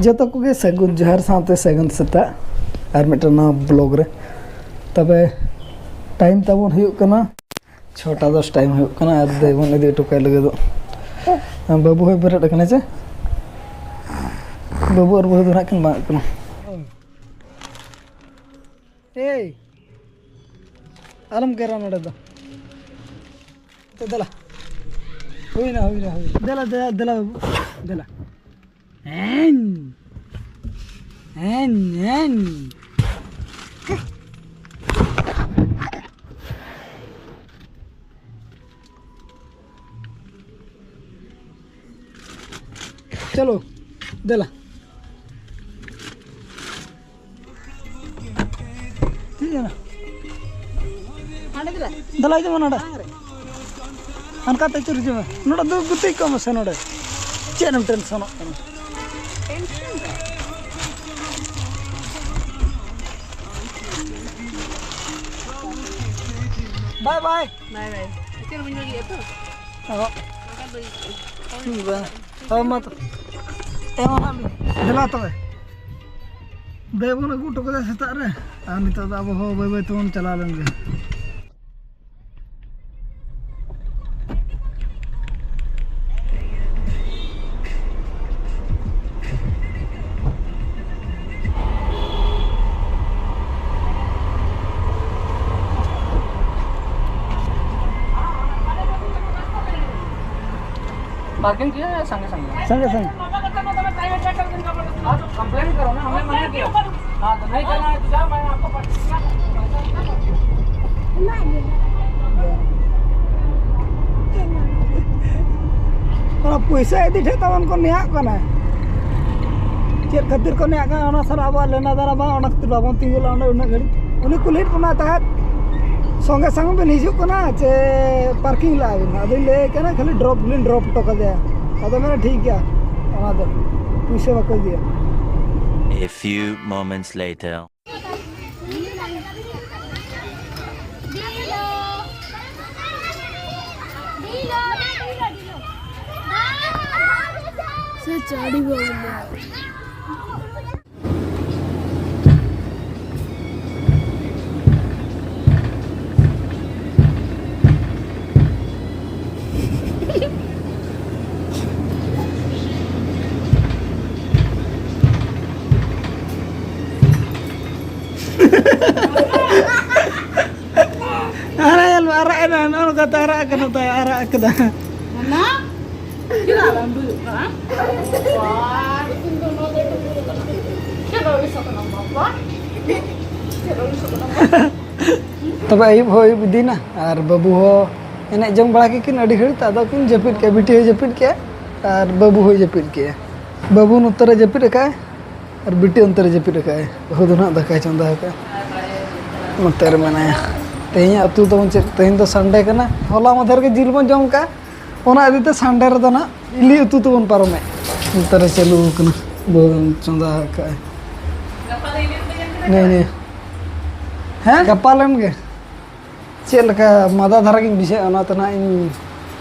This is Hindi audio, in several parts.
जो को सगुन जोहार साथ सगुन सेता और मिट्टन ब्लॉग रे तबे टाइम तबन हुयुकना 6:10 टाइम हुयुकना और देबन इदी टुकाय लगे दो बाबू है बेरेट कने चे बाबू और बहु दोना किन बांग कना ए आलम करा नडे दो तो दला हुइना दला दला बाबू दला चलो दला ठीक है ना दला इधर नोड़ा अनका ते चुरी जमा नोड़ा दो गुत्ती कम से नोड़ा चेनम टेंशन बाय बाय चलो बन गया तो ठीक है अब मत दिला तो देवना गुटो को सेता रे आ नितो अब हो बाय बाय तुम चला लेंगे पार्किंग किया है संगे संगे आप कंप्लेन करो ना हमने मना किया हाँ तो नहीं करना है तो जाओ मैं आपको पैसा यदि ठेता उनको निया करना चेक खातिर को निया करना सर अब लेना दारा बा ओना खातिर बाबन तिंगुला ओना उना घड़ी उनी कुलिट पना तहत संगे संगे बेन हिजुक कना चे पार्किंग ला बिन अदि ले कना खाली ड्रॉप टका दे अदो मेरा ठीक गया ओना दो पैसा बाको दिया A few moments later. से चाड़ी बोल arah kena mana kita alam dulu kan wah itu kita bisa kenal apa तब आयुब हो दीना और बाबू हो एने जंग बड़ा के किन अड़ी घड़ी तादो किन जपिट के बिटी हो जपिट के और बाबू हो जपिट के बाबू उतरे जपिट का और बिटी उतरे जपिट का हो दोना दका चंदा का उतर मनाया तेही अतु तो तेही तो संडे कना होला मधर के जिल बन जम का ओना आदि तो संडे रे दना इली अतु तो बन पारमे उतर चलू कना बोन चंदा का नहीं हैं गपालन के चेल का मादा धारा की विषय ओना तना इन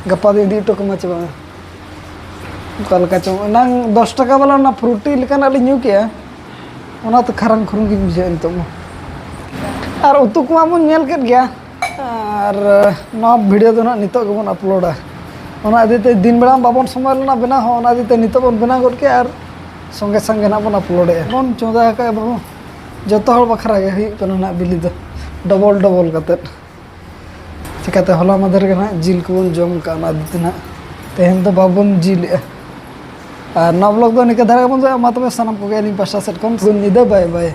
गपा दे दी तो कमा चबा कल का चो नंग 10 टका वाला ना फ्रूटी लेकन अली न्यू के ओना तो खरंग खरंग की विषय तो और उतु को बन नेल के गया और ना वीडियो तो ना नितो के बन अपलोडा ओना आदिते दिन बेला बाबन समय ना बना हो ओना आदिते नितो बन बना गड के और संगे संगे ना बन अपलोड बन चोदा का बाबू जतो हर बखरा गे हुई कना ना बिली दो डबल कते चिकाते होला मदर के ना जिल को बन जम का ना दिना तेहन तो बाबन जिल और ना ब्लॉग दो निका धारा बन मा तबे सनम को गे नि पासा सेट कम सुन निदा बाय बाय।